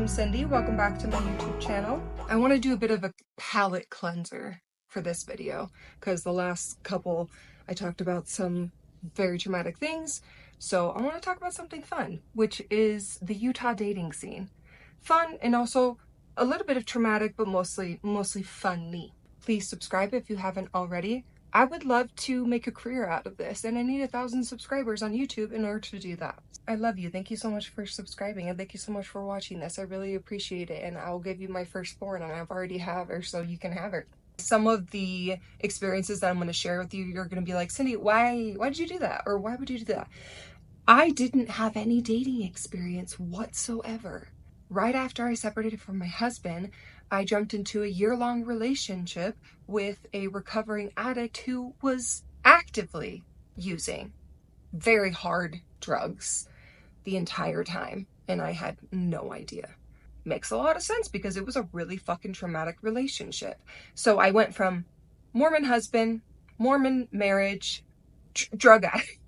I'm Cindy. Welcome back to my YouTube channel. I want to do a bit of a palate cleanser for this video because the last couple I talked about some very traumatic things. So I want to talk about something fun, which is the Utah dating scene. Fun and also a little bit of traumatic, but mostly funny. Please subscribe if you haven't already. I would love to make a career out of this, and I need 1,000 subscribers on YouTube in order to do that. I love you. Thank you so much for subscribing, and thank you so much for watching this. I really appreciate it, and I'll give you my firstborn, and I've already have her, so you can have her. Some of the experiences that I'm going to share with you, you're going to be like, Cindy, why did you do that? Or why would you do that? I didn't have any dating experience whatsoever. Right after I separated from my husband, I jumped into a year-long relationship with a recovering addict who was actively using very hard drugs the entire time, and I had no idea. Makes a lot of sense because it was a really fucking traumatic relationship. So I went from Mormon husband, Mormon marriage, drug addict.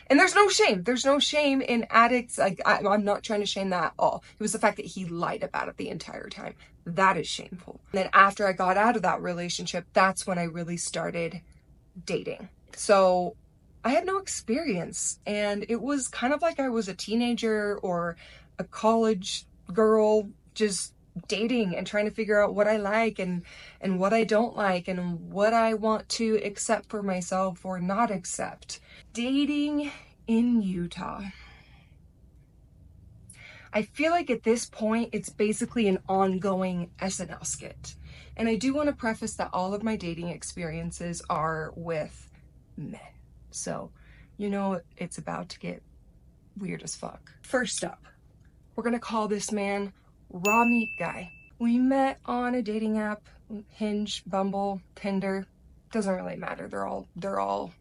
And there's no shame. There's no shame in addicts. Like, I'm not trying to shame that at all. It was the fact that he lied about it the entire time. That is shameful. And then after I got out of that relationship, that's when I really started dating. So I had no experience, and it was kind of like I was a teenager or a college girl just dating and trying to figure out what I like and what I don't like and what I want to accept for myself or not accept. Dating in Utah. I feel like at this point, it's basically an ongoing SNL skit. And I do want to preface that all of my dating experiences are with men. So, you know, it's about to get weird as fuck. First up, we're going to call this man Raw Meat Guy. We met on a dating app, Hinge, Bumble, Tinder. Doesn't really matter. They're all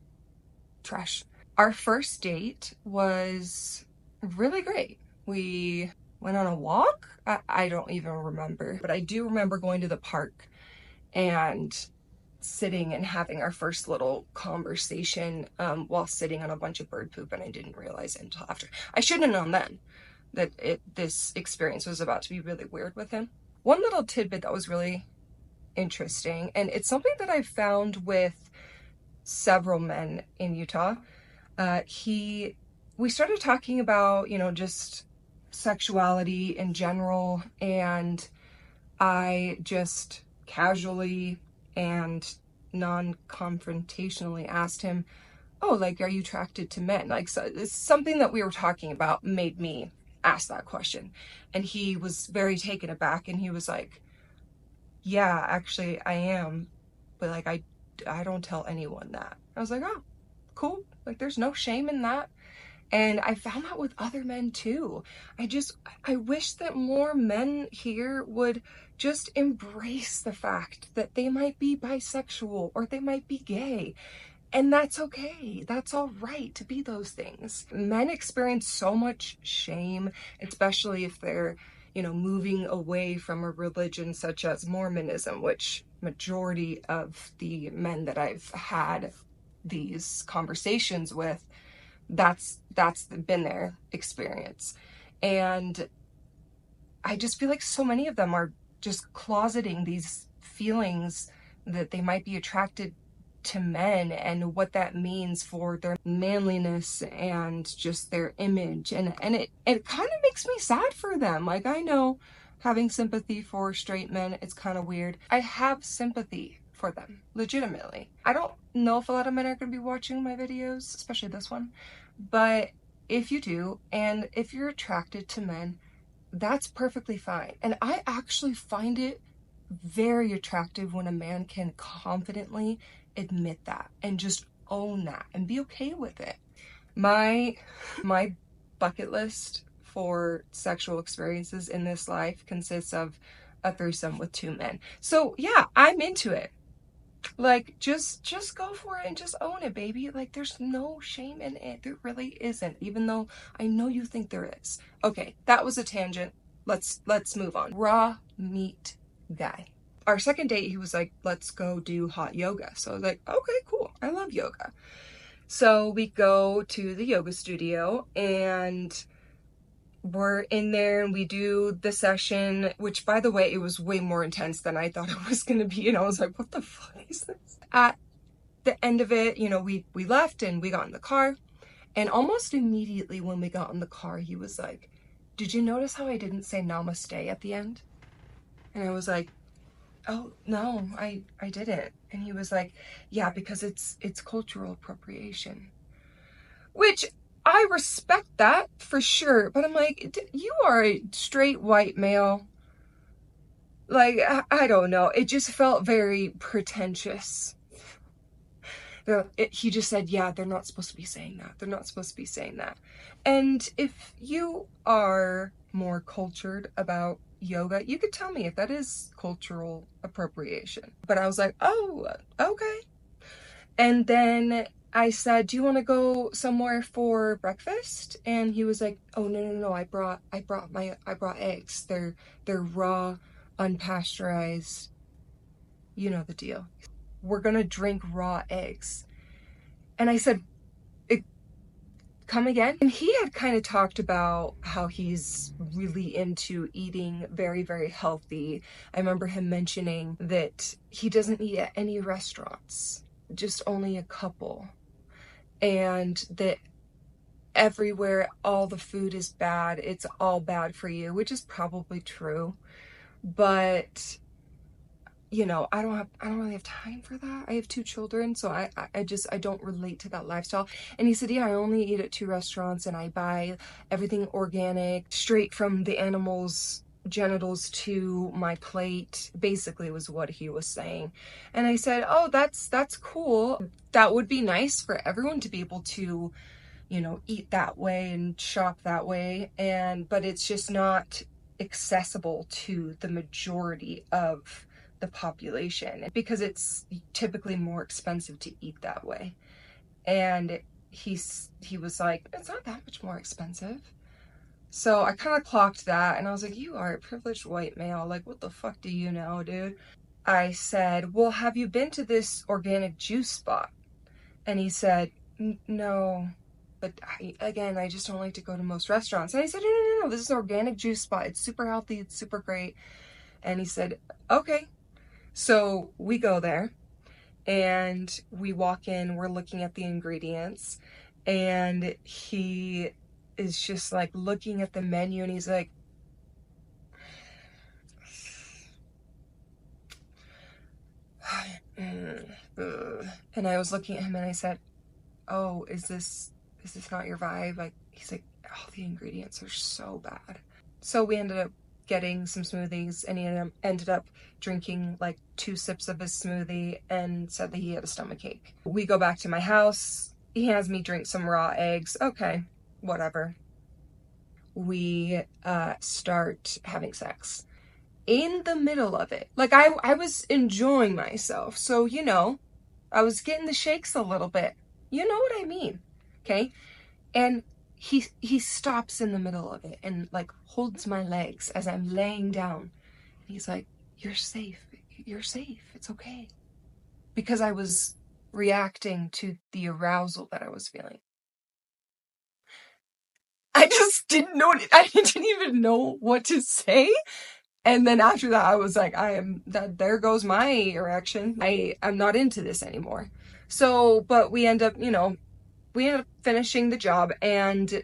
trash. Our first date was really great. We went on a walk. I don't even remember, but I do remember going to the park and sitting and having our first little conversation while sitting on a bunch of bird poop, and I didn't realize it until after. I should have known then that this experience was about to be really weird with him. One little tidbit that was really interesting, and it's something that I've found with several men in Utah. We started talking about, you know, just sexuality in general, and I just casually and non-confrontationally asked him, oh, like, are you attracted to men? Like, so it's something that we were talking about made me ask that question. And he was very taken aback, and he was like, yeah, actually I am, but like, I don't tell anyone that. I was like, oh, cool. Like, there's no shame in that. And I found that with other men too. I wish that more men here would just embrace the fact that they might be bisexual or they might be gay. And that's okay. That's all right to be those things. Men experience so much shame, especially if they're, you know, moving away from a religion such as Mormonism, which majority of the men that I've had these conversations with, that's been their experience. And I just feel like so many of them are just closeting these feelings that they might be attracted to men and what that means for their manliness and just their image. And it kind of makes me sad for them. Like, I know having sympathy for straight men, it's kind of weird. I have sympathy for them, legitimately. I don't know if a lot of men are going to be watching my videos, especially this one, but if you do, and if you're attracted to men, that's perfectly fine. And I actually find it very attractive when a man can confidently admit that and just own that and be okay with it. My bucket list for sexual experiences in this life consists of a threesome with 2 men. So yeah, I'm into it. Like, just go for it and just own it, baby. Like, there's no shame in it. There really isn't, even though I know you think there is. Okay, that was a tangent. Let's move on. Raw Meat Guy. Our second date, he was like, let's go do hot yoga. So I was like, okay, cool. I love yoga. So we go to the yoga studio, and we're in there and we do the session, which by the way, it was way more intense than I thought it was going to be. And I was like, what the fuck is this? At the end of it, you know, we left and we got in the car. And almost immediately when we got in the car, he was like, did you notice how I didn't say namaste at the end? And I was like, oh, no, I didn't. And he was like, yeah, because it's cultural appropriation. Which I respect that for sure. But I'm like, you are a straight white male. Like, I don't know. It just felt very pretentious. He just said, yeah, they're not supposed to be saying that. They're not supposed to be saying that. And if you are more cultured about yoga, you could tell me if that is cultural appropriation. But I was like, oh, okay. And then I said, do you want to go somewhere for breakfast? And he was like, oh, no, I brought eggs. They're raw, unpasteurized. You know the deal. We're gonna drink raw eggs. And I said, come again? And he had kind of talked about how he's really into eating very, very healthy. I remember him mentioning that he doesn't eat at any restaurants, just only a couple. And that everywhere, all the food is bad. It's all bad for you, which is probably true. But you know, I don't really have time for that. I have 2 children, so I don't relate to that lifestyle. And he said, yeah, I only eat at 2 restaurants and I buy everything organic, straight from the animals' genitals to my plate, basically was what he was saying. And I said, oh, that's cool. That would be nice for everyone to be able to, you know, eat that way and shop that way. But it's just not accessible to the majority of the population because it's typically more expensive to eat that way. And he was like, it's not that much more expensive. So I kind of clocked that and I was like, you are a privileged white male. Like, what the fuck do you know, dude? I said, well, have you been to this organic juice spot? And he said, no, but I just don't like to go to most restaurants. And I said, no, this is an organic juice spot. It's super healthy. It's super great. And he said, okay. So we go there and we walk in, we're looking at the ingredients, and he is just like looking at the menu and he's like, and I was looking at him and I said, oh, is this not your vibe? Like, he's like, oh, the ingredients are so bad. So we ended up getting some smoothies and he ended up drinking like 2 sips of his smoothie and said that he had a stomachache. We go back to my house. He has me drink some raw eggs. Okay, whatever. We start having sex. In the middle of it, like I was enjoying myself. So, you know, I was getting the shakes a little bit. You know what I mean? Okay? And he stops in the middle of it and like holds my legs as I'm laying down. And he's like, you're safe. You're safe. It's okay. Because I was reacting to the arousal that I was feeling. I just didn't know I didn't even know what to say. And then after that, I was like, there goes my erection. I'm not into this anymore. So, but we end up finishing the job and,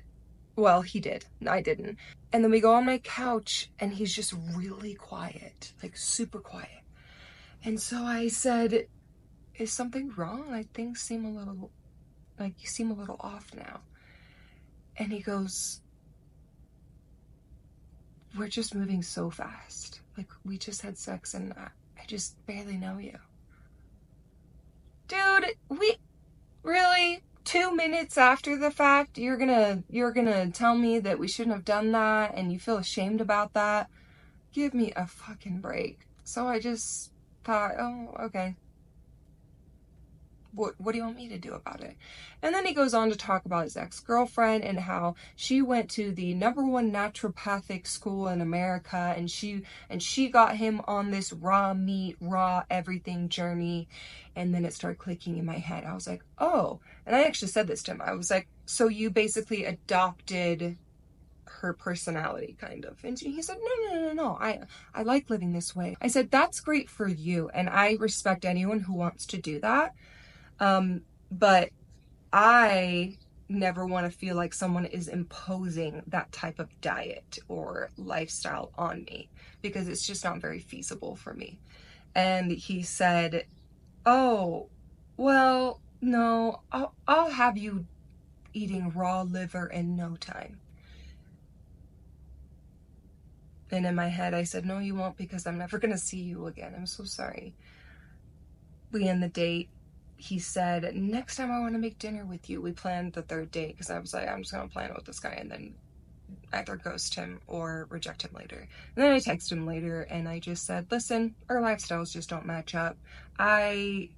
well, he did. I didn't. And then we go on my couch and he's just really quiet, like super quiet. And so I said, is something wrong? Like, things seem a little, like, you seem a little off now. And he goes, we're just moving so fast. Like, we just had sex and I just barely know you. Dude, really? 2 minutes after the fact, you're gonna tell me that we shouldn't have done that and you feel ashamed about that? Give me a fucking break. So I just thought, oh, okay. What do you want me to do about it? And then he goes on to talk about his ex-girlfriend and how she went to the #1 naturopathic school in America and she got him on this raw meat, raw everything journey. And then it started clicking in my head. I was like, oh, and I actually said this to him. I was like, so you basically adopted her personality, kind of. And he said, no, I like living this way. I said, that's great for you, and I respect anyone who wants to do that. But I never want to feel like someone is imposing that type of diet or lifestyle on me, because it's just not very feasible for me. And he said, oh, well, no, I'll have you eating raw liver in no time. And in my head, I said, no, you won't, because I'm never going to see you again. I'm so sorry. We end the date. He said, next time I want to make dinner with you. We planned the third date, because I was like, I'm just going to plan it with this guy and then either ghost him or reject him later. And then I texted him later and I just said, listen, our lifestyles just don't match up. I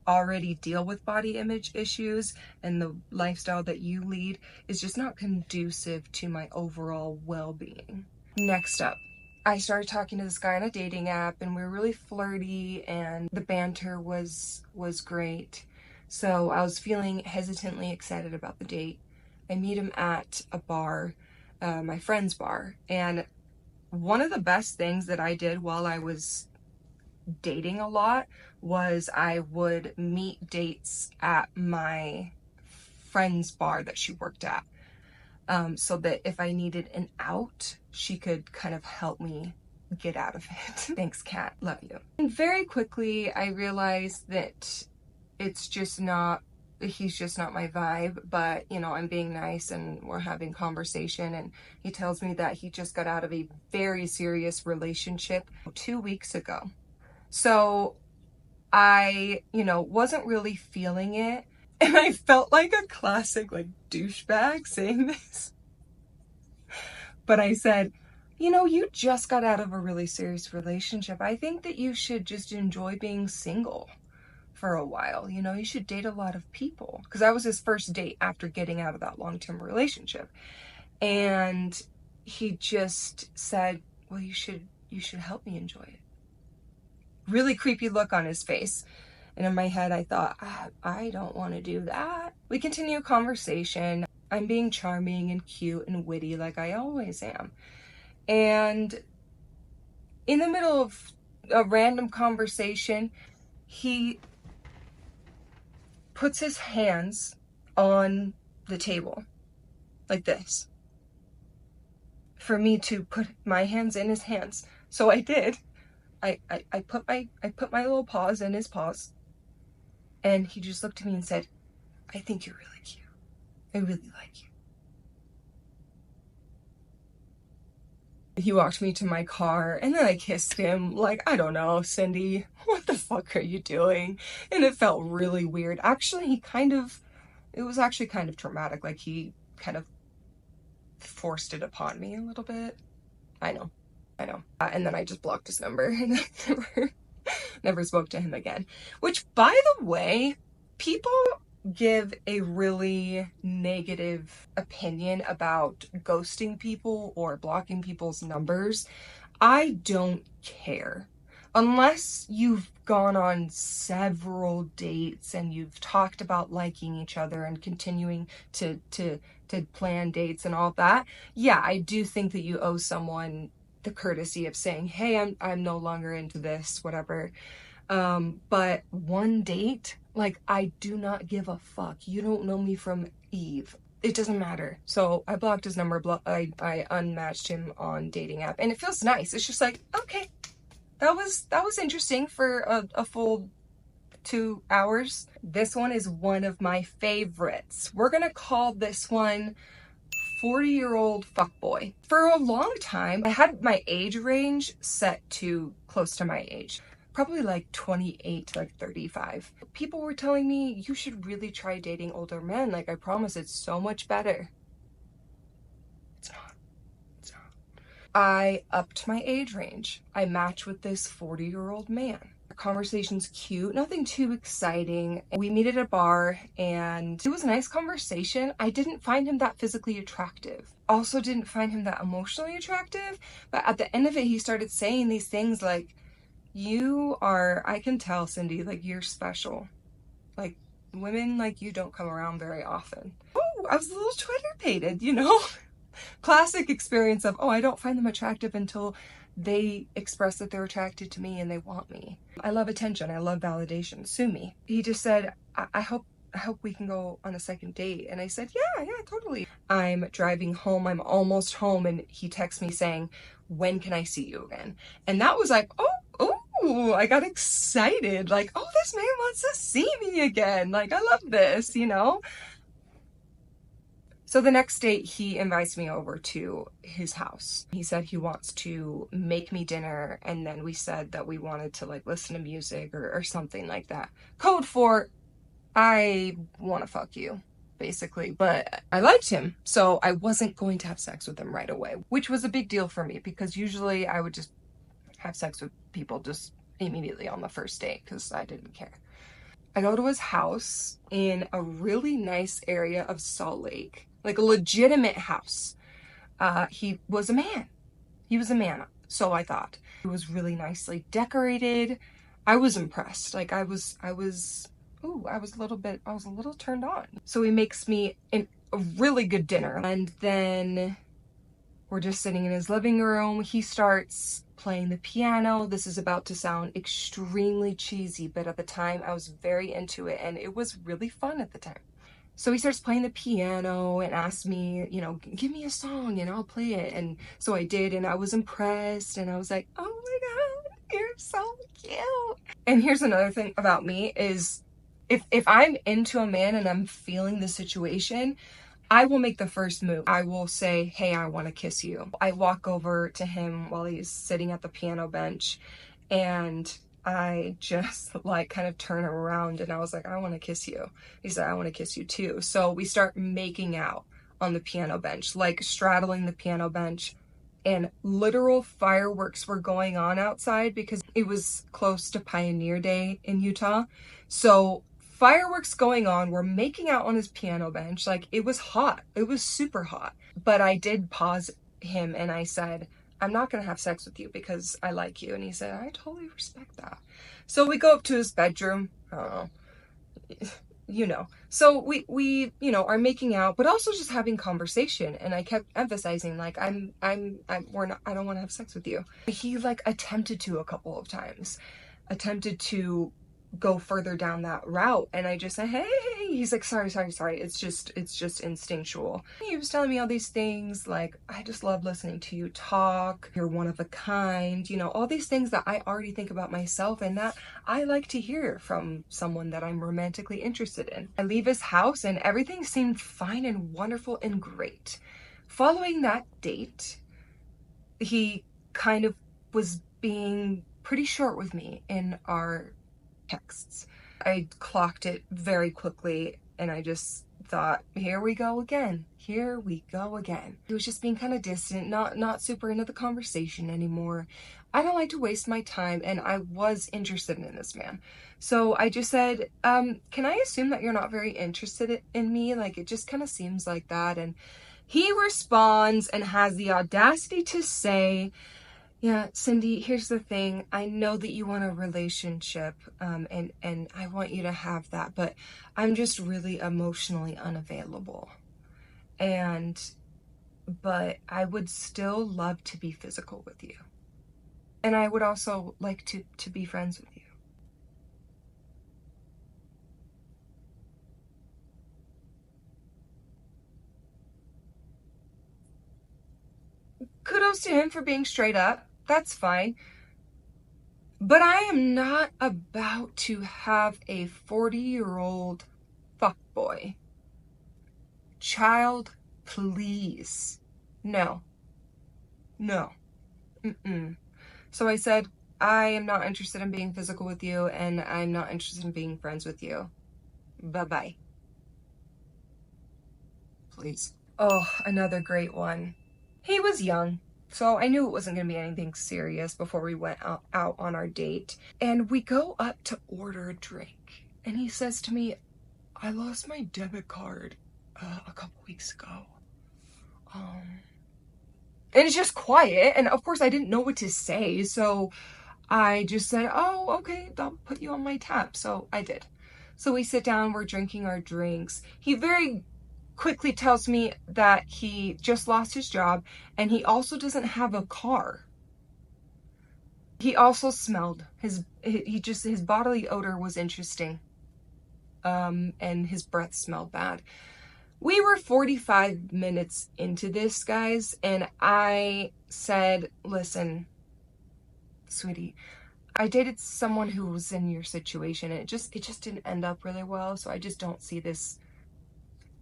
already deal with body image issues, and the lifestyle that you lead is just not conducive to my overall well-being. Next up, I started talking to this guy on a dating app, and we were really flirty, and the banter was great. So I was feeling hesitantly excited about the date. I meet him at a bar, my friend's bar, and one of the best things that I did while I was dating a lot was I would meet dates at my friend's bar that she worked at, so that if I needed an out, she could kind of help me get out of it. Thanks, Kat. Love you. And very quickly, I realized that he's just not my vibe, but you know, I'm being nice and we're having conversation, and he tells me that he just got out of a very serious relationship 2 weeks ago. So I, wasn't really feeling it, and I felt like a classic douchebag saying this. But I said, you just got out of a really serious relationship. I think that you should just enjoy being single for a while. You should date a lot of people, because that was his first date after getting out of that long-term relationship. And he just said, well, you should help me enjoy it. Really creepy look on his face. And in my head, I thought, I don't want to do that. We continue a conversation. I'm being charming and cute and witty like I always am. And in the middle of a random conversation, he puts his hands on the table like this for me to put my hands in his hands. So I did. I put my little paws in his paws, and he just looked at me and said, I think you're really cute. I really like you. He walked me to my car, and then I kissed him like, I don't know, Cindy, what the fuck are you doing? And it felt really weird. Actually, it was actually kind of traumatic. Like, he kind of forced it upon me a little bit. I know. And then I just blocked his number and never spoke to him again. Which, by the way, people give a really negative opinion about ghosting people or blocking people's numbers. I don't care. Unless you've gone on several dates and you've talked about liking each other and continuing to plan dates and all that. Yeah, I do think that you owe someone the courtesy of saying, hey, I'm no longer into this, whatever. But one date, I do not give a fuck. You don't know me from Eve. It doesn't matter. So I blocked his number. I unmatched him on dating app, and it feels nice. It's just like, okay, that was interesting for a full 2 hours. This one is one of my favorites. We're gonna call this one 40-year-old fuckboy. For a long time, I had my age range set to close to my age. Probably 28 to 35. People were telling me, you should really try dating older men. I promise it's so much better. It's not. I upped my age range. I matched with this 40-year-old man. Our conversation's cute, nothing too exciting. We meet at a bar, and it was a nice conversation. I didn't find him that physically attractive. Also didn't find him that emotionally attractive, but at the end of it, he started saying these things like, I can tell, Cindy, you're special. Women like you don't come around very often. Oh, I was a little Twitter-pated, Classic experience of, oh, I don't find them attractive until they express that they're attracted to me and they want me. I love attention. I love validation. Sue me. He just said, I hope we can go on a second date. And I said, yeah, totally. I'm driving home. I'm almost home. And he texts me saying, when can I see you again? And that was like, oh, I got excited. Like, oh, this man wants to see me again. Like, I love this, you know? So the next day he invites me over to his house. He said he wants to make me dinner, and then we said that we wanted to like listen to music or something like that. Code for, I want to fuck you, basically. But I liked him, so I wasn't going to have sex with him right away, which was a big deal for me because usually I would just have sex with people just immediately on the first date because I didn't care. I go to his house in a really nice area of Salt Lake, like a legitimate house. He was a man. He was a man, so I thought. It was really nicely decorated. I was impressed. Like I was a little turned on. So he makes me a really good dinner, and then we're just sitting in his living room. He starts playing the piano. This is about to sound extremely cheesy, but at the time I was very into it and it was really fun at the time. So he starts playing the piano and asked me, you know, give me a song and I'll play it. And so I did, and I was impressed, and I was like, oh my God, you're so cute. And here's another thing about me is if I'm into a man and I'm feeling the situation, I will make the first move. I will say, hey, I want to kiss you. I walk over to him while he's sitting at the piano bench, and I just like kind of turn around and I was like, I want to kiss you. He said, I want to kiss you too. So we start making out on the piano bench, like straddling the piano bench, and literal fireworks were going on outside because it was close to Pioneer Day in Utah. So fireworks going on, we're making out on his piano bench. Like, it was hot. It was super hot. But I did pause him and I said, I'm not going to have sex with you because I like you. And he said, I totally respect that. So we go up to his bedroom. You know, so we, you know, are making out, but also just having conversation. And I kept emphasizing, like, I don't want to have sex with you. He like attempted to a couple of times, attempted to go further down that route, and I just said, hey. He's like, sorry, it's just instinctual. He was telling me all these things like, I just love listening to you talk, you're one of a kind, you know, all these things that I already think about myself and that I like to hear from someone that I'm romantically interested in. I leave his house and everything seemed fine and wonderful and great. Following that date, he kind of was being pretty short with me in our texts. I clocked it very quickly and I just thought, here we go again. He was just being kind of distant, not super into the conversation anymore. I don't like to waste my time, and I was interested in this man. So I just said, can I assume that you're not very interested in me? Like, it just kind of seems like that. And he responds and has the audacity to say, yeah, Cindy, here's the thing. I know that you want a relationship, and I want you to have that, but I'm just really emotionally unavailable. But I would still love to be physical with you. And I would also like to be friends with you. Kudos to him for being straight up. That's fine. But I am not about to have a 40-year-old fuckboy. Child, please. No. So I said, I am not interested in being physical with you, and I'm not interested in being friends with you. Bye-bye. Please. Oh, another great one. He was young, so I knew it wasn't going to be anything serious before we went out on our date. And we go up to order a drink. And he says to me, I lost my debit card a couple weeks ago. And it's just quiet. And of course I didn't know what to say. So I just said, oh, okay, I'll put you on my tab. So I did. So we sit down, we're drinking our drinks. He very quickly tells me that he just lost his job and he also doesn't have a car. He also smelled. His bodily odor was interesting. And his breath smelled bad. We were 45 minutes into this, guys, and I said, listen, sweetie, I dated someone who was in your situation, and it just didn't end up really well, so I just don't see this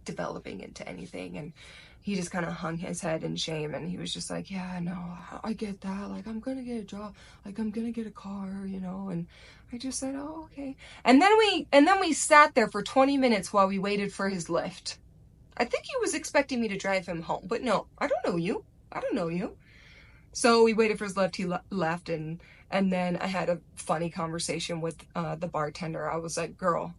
developing into anything. And he just kind of hung his head in shame, and he was just like, yeah, no, I get that, like, I'm gonna get a job, like, I'm gonna get a car, you know. And I just said, oh, okay. And then we sat there for 20 minutes while we waited for his lift. I think he was expecting me to drive him home, but no, I don't know you. So we waited for his lift, he left, and then I had a funny conversation with the bartender. I was like, girl,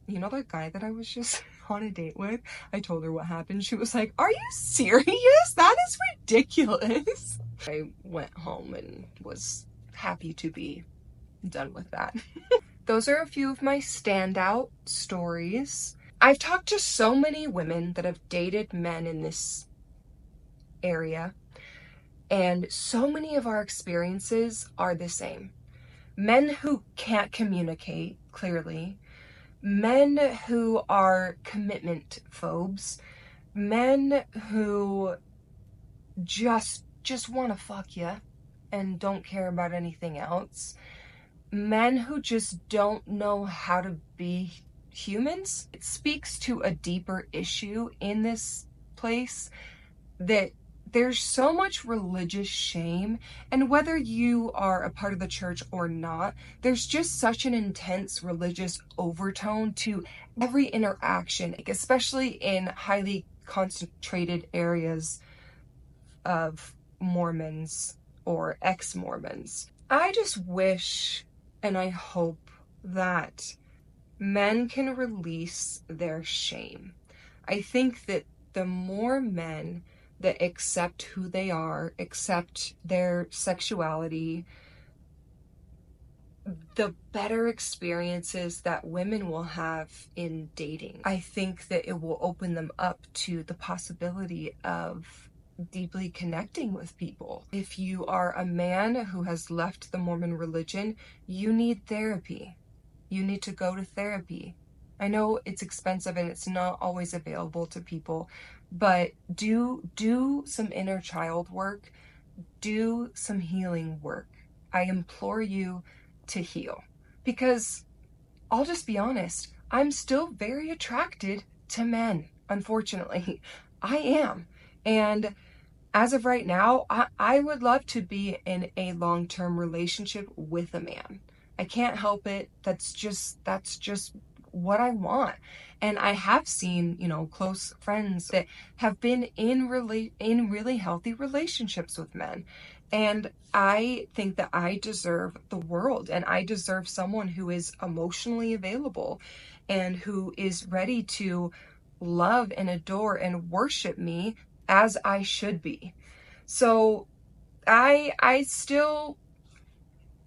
you know that guy that I was just on a date with? I told her what happened. She was like, are you serious? That is ridiculous. I went home and was happy to be done with that. Those are a few of my standout stories. I've talked to so many women that have dated men in this area, and so many of our experiences are the same. Men who can't communicate clearly, men who are commitment phobes, men who just want to fuck you and don't care about anything else, men who just don't know how to be humans. It speaks to a deeper issue in this place, that there's so much religious shame, and whether you are a part of the church or not, there's just such an intense religious overtone to every interaction, especially in highly concentrated areas of Mormons or ex-Mormons. I just wish and I hope that men can release their shame. I think that the more men that accept who they are, accept their sexuality, the better experiences that women will have in dating. I think that it will open them up to the possibility of deeply connecting with people. If you are a man who has left the Mormon religion, you need therapy. You need to go to therapy. I know it's expensive and it's not always available to people, but do some inner child work, do some healing work. I implore you to heal, because I'll just be honest, I'm still very attracted to men, unfortunately. I am. And as of right now, I would love to be in a long-term relationship with a man. I can't help it. That's just what I want. And I have seen, close friends that have been in really healthy relationships with men. And I think that I deserve the world, and I deserve someone who is emotionally available and who is ready to love and adore and worship me as I should be. So I still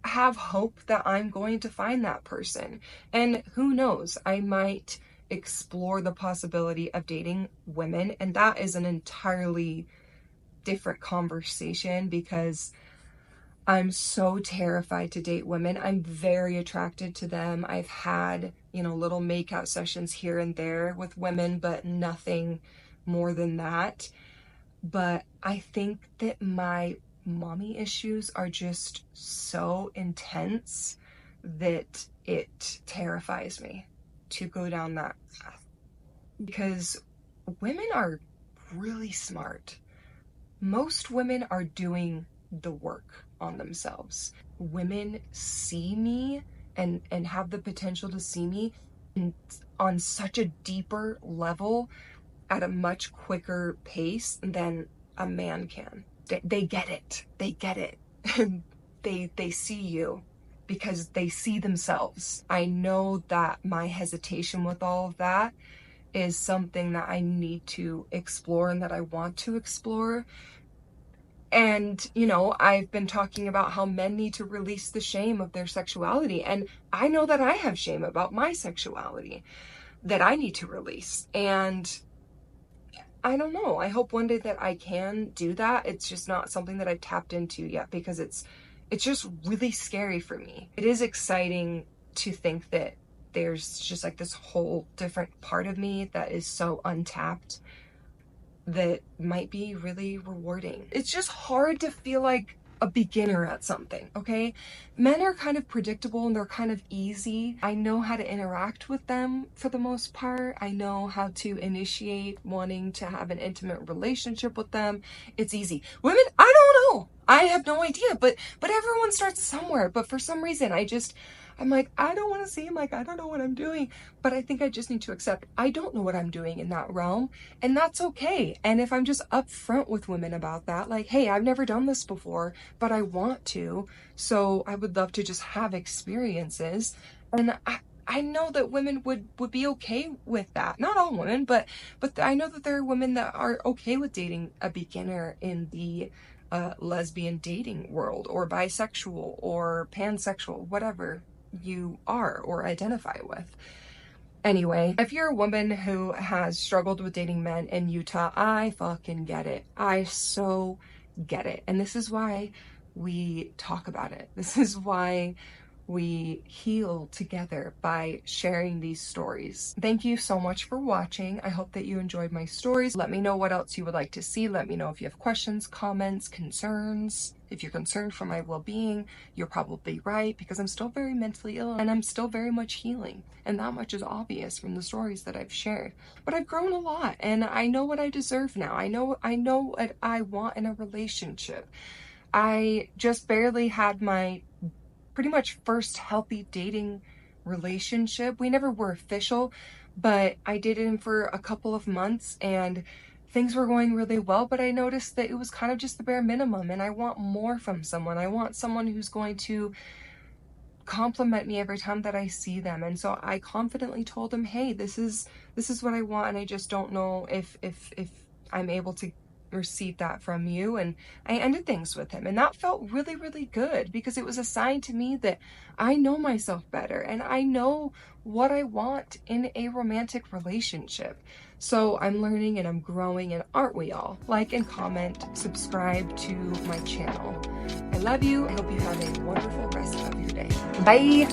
have hope that I'm going to find that person. And who knows, I might explore the possibility of dating women, and that is an entirely different conversation, because I'm so terrified to date women. I'm very attracted to them. I've had, little makeout sessions here and there with women, but nothing more than that. But I think that my mommy issues are just so intense that it terrifies me to go down that path, because women are really smart. Most women are doing the work on themselves. Women see me and have the potential to see me on such a deeper level at a much quicker pace than a man can. They get it. They get it. They see you because they see themselves. I know that my hesitation with all of that is something that I need to explore and that I want to explore. And, I've been talking about how men need to release the shame of their sexuality. And I know that I have shame about my sexuality that I need to release. And I don't know. I hope one day that I can do that. It's just not something that I've tapped into yet because it's just really scary for me. It is exciting to think that there's just like this whole different part of me that is so untapped that might be really rewarding. It's just hard to feel like a beginner at something, okay? Men are kind of predictable and they're kind of easy. I know how to interact with them for the most part. I know how to initiate wanting to have an intimate relationship with them. It's easy. Women, I don't know. I have no idea, but everyone starts somewhere. But for some reason, I'm like, I don't want to seem like I don't know what I'm doing, but I think I just need to accept I don't know what I'm doing in that realm, and that's okay. And if I'm just upfront with women about that, like, hey, I've never done this before, but I want to, so I would love to just have experiences. And I know that women would be okay with that. Not all women, but I know that there are women that are okay with dating a beginner in the lesbian dating world, or bisexual, or pansexual, whatever you are or identify with. Anyway, if you're a woman who has struggled with dating men in Utah, I fucking get it. I so get it. And this is why we talk about it. This is why we heal together by sharing these stories. Thank you so much for watching. I hope that you enjoyed my stories. Let me know what else you would like to see. Let me know if you have questions, comments, concerns. If you're concerned for my well-being, you're probably right, because I'm still very mentally ill and I'm still very much healing. And that much is obvious from the stories that I've shared. But I've grown a lot and I know what I deserve now. I know what I want in a relationship. I just barely had my pretty much first healthy dating relationship. We never were official, but I dated him for a couple of months and things were going really well, but I noticed that it was kind of just the bare minimum, and I want more from someone. I want someone who's going to compliment me every time that I see them. And so I confidently told him, hey, this is what I want, and I just don't know if I'm able to receive that from you. And I ended things with him, and that felt really, really good, because it was a sign to me that I know myself better and I know what I want in a romantic relationship. So I'm learning and I'm growing, and aren't we all? Like and comment, subscribe to my channel. I love you. I hope you have a wonderful rest of your day. Bye.